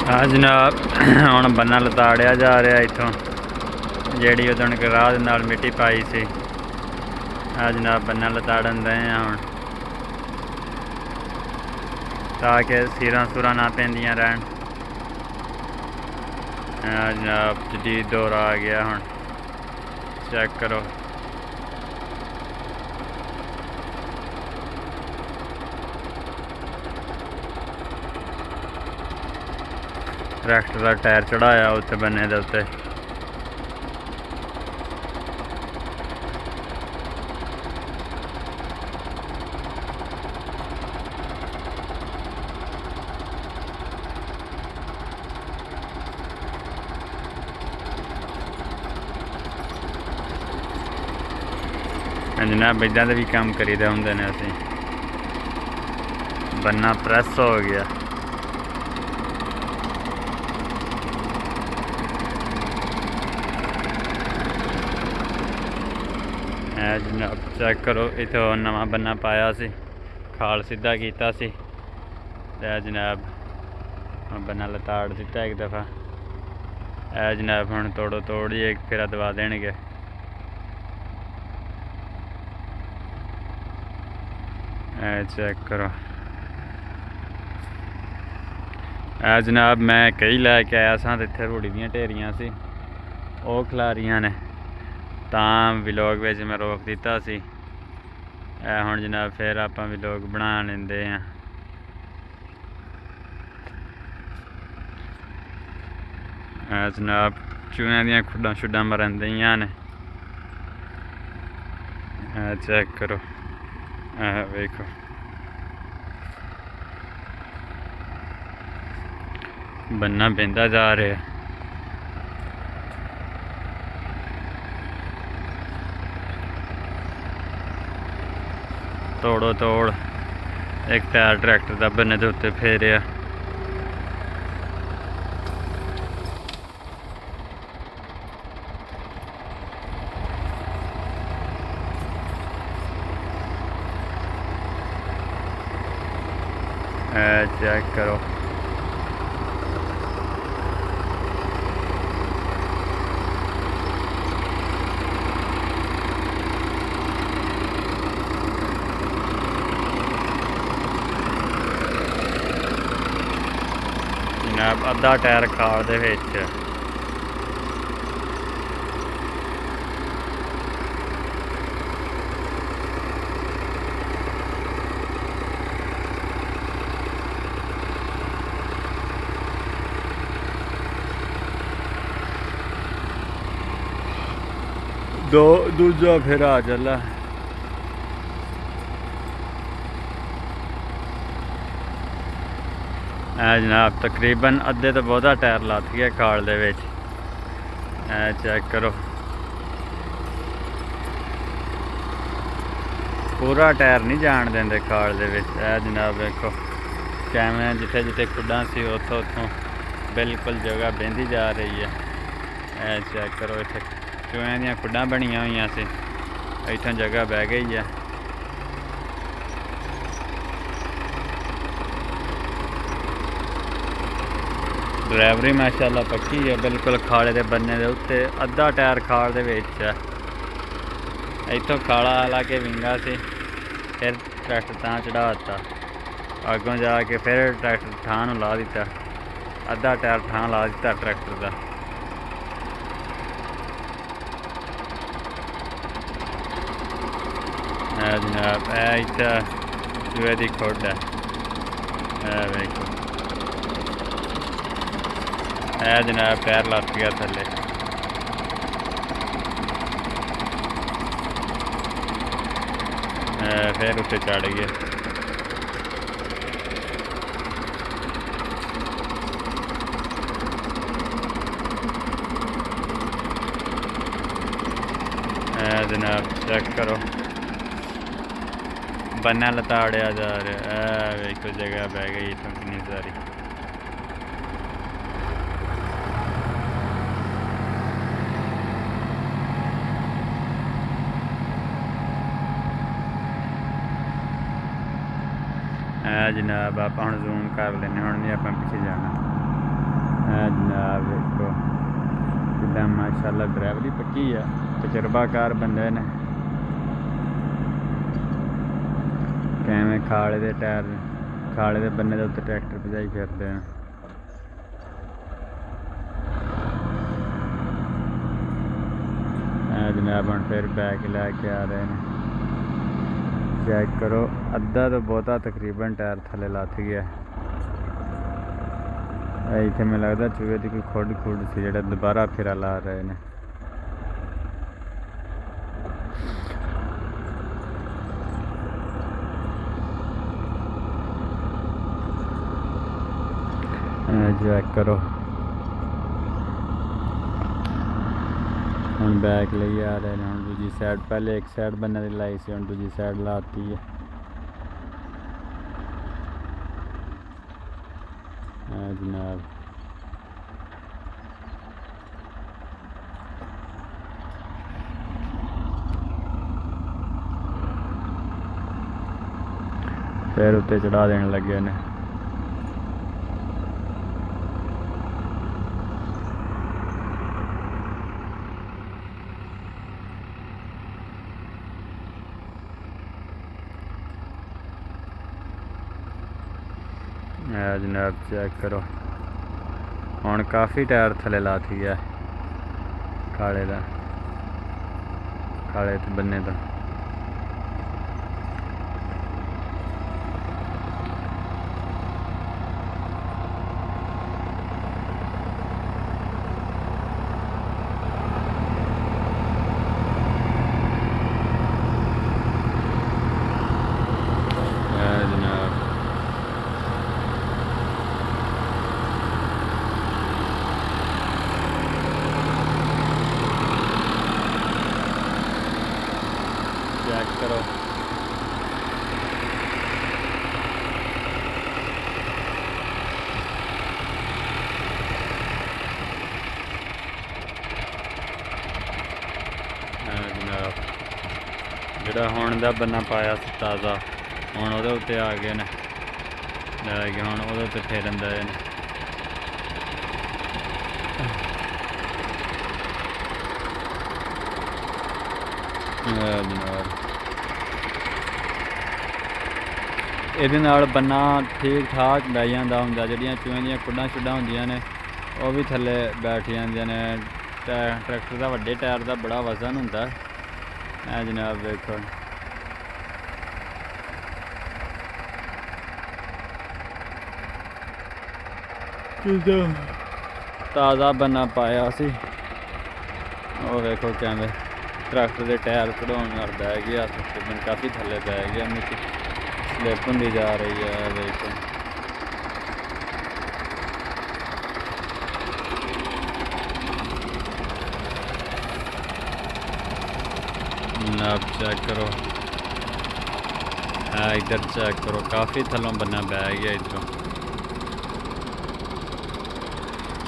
हाँ जनाब हुण बन्ना लताड़िया जा रहा इतों जी उदण राह दे नाल मिट्टी पाई सी। हाँ जनाब बन्ना लताड़न दे हुण ताकि सीरां सूरां ना पैंदियां रहन। हाँ जनाब जदीद दौर आ गया हुण चेक करो। ट्रैक्टर का टायर चढ़ाया उत्ते बन्ने दे उत्ते। जनाब इदा दे भी काम करीदे होंदे ने असीं। बन्ना प्रेस हो गया। जनाब चेक करो इत्थे नवा बन्ना पाया सी, खाल सीधा कीता सी ते जनाब बन्ना लताड़ दिता एक दफ़ा। जनाब हुण तोड़ो तोड़ ही एक फेरा दवा देणगे। चेक करो। जनाब मैं कई लैके आया सा ते इत्थे रूड़ी दियां ढेरियां सी ओह खलारियां ने तां व्लॉग विच मैं रोक दिता सी। हुण जनाब फिर आपां व्लॉग बना लैंदे आं। जनाब चूहियां दियां खुड्डां शुड्डां मरन दियां ने। चेक करो वेखो बन्ना बहंदा जा रहा। तोड़ो तोड़ एक टायर ट्रैक्टर का बन्ने दे उत्ते फेरिया। चेक करो जनाब अद्धा टायर खाल दे विच। दूजा फिर आ चला। जनाब तकरीबन अद्धे तो बहुता टायर लथ गया खाल दे विच। चेक करो पूरा टायर नहीं जान देंदे खाल दे विच। जनाब देखो कैमरे जिथे जिथे खुड्डां सी उत्थों उत्थों बिल्कुल जगह बहती जा रही है। चेक करो इत्थे चूहियां दियां खुड्डां बनियां होईयां सी इत्थों जगह बह गई है। ड्राइवरी माशाअल्लाह पक्की है बिल्कुल खाले दे बन्ने दे उत्ते। अद्धा टायर खाल दे विच है। इत्थों खाला ला के विंगा सी फिर ट्रैक्टर तां चढ़ाता अगों जाके फिर ट्रैक्टर थां ला दिता। अद्धा टायर थां ला दिता ट्रैक्टर का। जनाब इत्थे चूहे दी खुड है वेखो। जनाब पैर लग गया थले। फिर उत्ते चढ़ गया। जनाब चेक करो बन्ना लताड़िया जा रहा। वेखो जगह बह गई इतों कितनी सारी। जनाब आप जूम कर लेने, हुण नहीं आप पिछे जाना। जनाब देखो किदा माशाल्लाह ड्राइवरी पक्की है, तजर्बाकार बंदे ने। कैमें खाले दे टायर खाले दे बन्ने दे उत्ते ट्रैक्टर भजाई फिरदे हैं। जनाब हम फिर बैग लैके आ रहे हैं। चेक करो अद्धा तो बहुता तकरीबन टायर थले लथ गया। इतने मैं लगता चूहे की कोई खुड खुड सी जो दोबारा फिरा ला रहे हैं। चेक करो हम बैग ले आ रहे हैं। हम दूजी साइड पहले एक साइड बनने की लाई सी, हम दूजी साइड लाती है। जनाब फिर उत्ते चढ़ा देने लगे ने। जनाब चेक करो हुण काफ़ी टायर थले लाती है खाले दा, खाले ते बन्ने दा। चेक करो जनाब जोड़ा हुण दा बन्ना पाया ताज़ा हुण उहदे उत्ते आ गए ने, लैके हुण उहदे उत्ते फेरन दे ने। जनाब ਇਹਦੇ ਨਾਲ ਬੰਨਾ ठीक ठाक ਬਹਿ ਜਾਂਦਾ ਹੁੰਦਾ। ਜਿਹੜੀਆਂ ਚੂਹਿਆਂ ਦੀਆਂ ਖੁੱਡਾਂ ਛੁੱਡਾਂ ਹੁੰਦੀਆਂ ਨੇ ਉਹ ਵੀ ਥੱਲੇ ਬੈਠ ਜਾਂਦੀਆਂ ਨੇ। ਟਰੈਕਟਰ ਦਾ ਵੱਡੇ ਟਾਇਰ ਦਾ ਬੜਾ ਵਜ਼ਨ ਹੁੰਦਾ ਹੈ। ਜਨਾਬ ਵੇਖੋ ਤਾਜ਼ਾ ਬੰਨਾ ਪਾਇਆ ਸੀ। ਉਹ ਵੇਖੋ ਕਿਵੇਂ ट्रैक्टर के टायर कढ़ाने नाल बह गया, तकरीबन काफ़ी थले बह गया, मिट्टी स्लिप होंदी जा रही है। देखो जनाब चेक करो इधर चेक करो काफ़ी थलों बन्ना बह गया। इधरों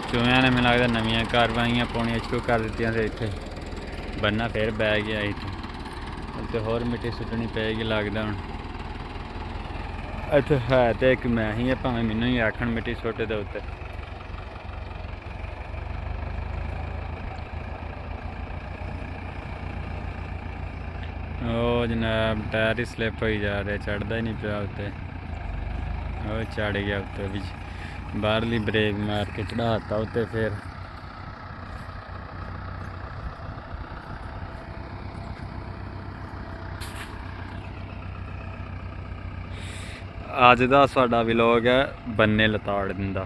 चूहियां ने मैनूं लगदा नवीं कार्रवाइयां पाउणियां शुरू कर दित्तियां से इत्थे बन्ना फिर बह गया। इतने होर मिट्टी सुट्टनी पेगी लगता हूँ। इतने है तो एक मैं ही है, भावें मैनू ही आखन मिट्टी सुट्ट दे उत्ते। ओ जनाब टायर ही स्लिप हो जा रहे, चढ़ता ही नहीं पिया उत्ते। वो चढ़ गया उत्ते भी, बाहरली ब्रेक मार के चढ़ाता उत्ते। फिर अज का साडा विलॉग है बन्ने लताड़ दिंदा।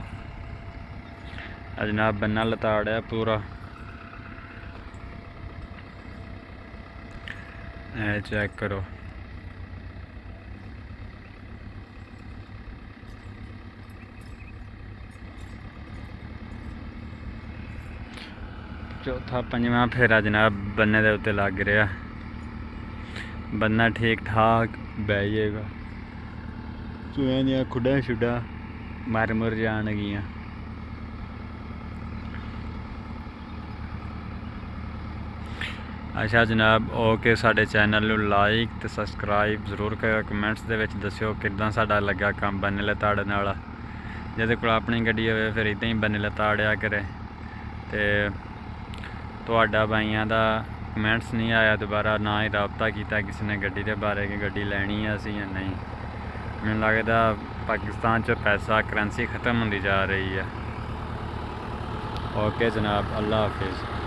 जनाब बन्ना लताड़ है पूरा। चेक करो चौथा पंजवां फेरा जनाब बन्ने दे उत्ते लग रहा। बन्ना ठीक ठाक बह जाएगा। चूहियां दियां खुड्डां शुड्डां मर मुर जाणगियां। अच्छा जनाब ओके, साडे चैनल नूं लाइक ते सबसक्राइब जरूर करो। कमेंट्स दे विच दस्सिओ किदां साडा लग्गा काम बन्ने लताड़न वाला। ਜਿਹਦੇ ਕੋਲ ਆਪਣੀ ਗੱਡੀ ਹੋਵੇ ਫਿਰ ਇੱਦਾਂ ਹੀ ਬੰਨੇ ਲਤਾੜਿਆ ਕਰੇ। ਅਤੇ ਤੁਹਾਡਾ ਬਾਈਆਂ ਦਾ ਕਮੈਂਟਸ ਨਹੀਂ ਆਇਆ ਦੁਬਾਰਾ, ਨਾ ਹੀ ਰਾਬਤਾ ਕੀਤਾ ਕਿਸੇ ਨੇ ਗੱਡੀ ਦੇ ਬਾਰੇ ਕਿ ਗੱਡੀ ਲੈਣੀ ਆ ਅਸੀਂ ਜਾਂ ਨਹੀਂ। ਮੈਨੂੰ ਲੱਗਦਾ ਪਾਕਿਸਤਾਨ 'ਚ ਪੈਸਾ ਕਰੰਸੀ ख़त्म ਹੁੰਦੀ ਜਾ ਰਹੀ ਹੈ। ਓਕੇ ਜਨਾਬ, ਅੱਲਾ ਹਾਫਿਜ਼।